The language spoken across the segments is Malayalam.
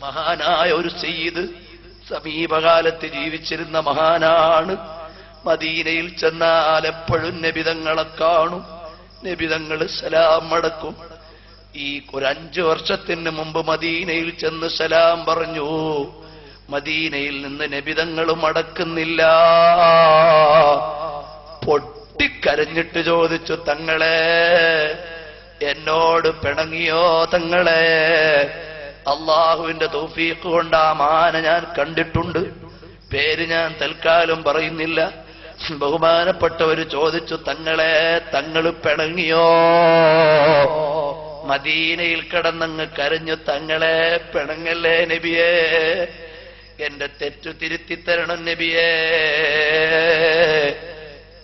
മഹാനായ ഒരു സയ്യിദ് സമീപകാലത്ത് ജീവിച്ചിരുന്ന മഹാനാണ്. മദീനയിൽ ചെന്നാൽ എപ്പോഴും നബിതങ്ങളെ കാണും. നബിതങ്ങൾ സലാം മടക്കും. ഈ ഒരു 5 വർഷത്തിന് മുമ്പ് മദീനയിൽ ചെന്ന് സലാം പറഞ്ഞു. മദീനയിൽ നിന്ന് നബിതങ്ങൾ മടക്കുന്നില്ല. പൊട്ടിക്കരഞ്ഞിട്ട് ചോദിച്ചു, തങ്ങളെ എന്നോട് പിണങ്ങിയോ തങ്ങളെ? അള്ളാഹുവിന്റെ തൗഫീഖ് കൊണ്ട് ആ മഹാനെ ഞാൻ കണ്ടിട്ടുണ്ട്. പേര് ഞാൻ തൽക്കാലം പറയുന്നില്ല. ബഹുമാനപ്പെട്ടവര് ചോദിച്ചു, തങ്ങളെ തങ്ങൾ പിണങ്ങിയോ? മദീനയിൽ കിടന്നങ്ങ് കരഞ്ഞു, തങ്ങളെ പിണങ്ങല്ലേ നബിയേ, എന്റെ തെറ്റു തിരുത്തിത്തരണം നബിയേ.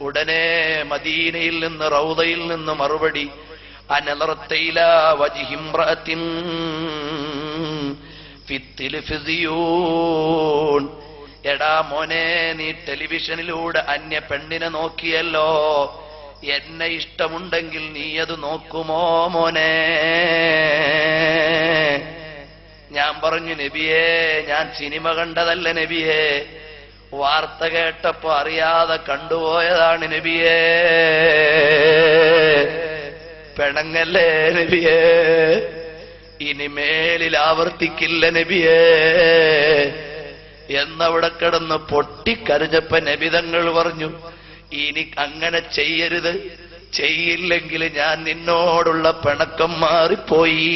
ഉടനെ മദീനയിൽ നിന്ന് റൗദയിൽ നിന്ന് മറുപടി, അനലർത്തയില വജിഹിംറഅത്തിൻ ഫിത്തിൽഫിസിയൂൻ. എടാ മോനെ, നീ ടെലിവിഷനിലൂടെ അന്യ പെണ്ണിനെ നോക്കിയല്ലോ. എന്നെ ഇഷ്ടമുണ്ടെങ്കിൽ നീ അത് നോക്കുമോ മോനെ? ഞാൻ പറഞ്ഞു, നബിയേ ഞാൻ സിനിമ കണ്ടതല്ല നബിയേ, വാർത്ത കേട്ടപ്പോ അറിയാതെ കണ്ടുപോയതാണ് നബിയേ. പിണങ്ങല്ലേ നബിയേ, ഇനിമേലിൽ ആവർത്തിക്കില്ല നബിയേ എന്നവിടെ കിടന്ന് പൊട്ടിക്കരഞ്ഞപ്പോ നബിതങ്ങൾ പറഞ്ഞു, ഇനി അങ്ങനെ ചെയ്യരുത്, ചെയ്യില്ലെങ്കിൽ ഞാൻ നിന്നോടുള്ള പിണക്കം മാറിപ്പോയി.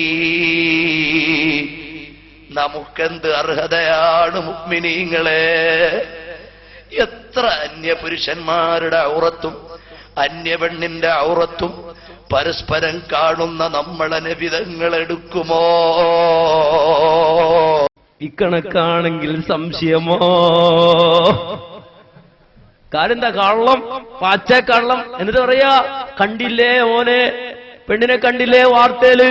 നമുക്കെന്ത് അർഹതയാണ് മുഅ്മിനീങ്ങളെ? എത്ര അന്യപുരുഷന്മാരുടെ ഔറത്തും അന്യപെണ്ണിന്റെ ഔറത്തും പരസ്പരം കാണുന്ന നമ്മളെ നബിതങ്ങൾ എടുക്കുമോ? ഇക്കണക്കാണെങ്കിൽ സംശയമോ? കാരെന്താ കള്ളം, പാച്ച കള്ളം. എന്നിട്ട് പറയാ, കണ്ടില്ലേ മോനെ, പെണ്ണിനെ കണ്ടില്ലേ വാർത്തയില്?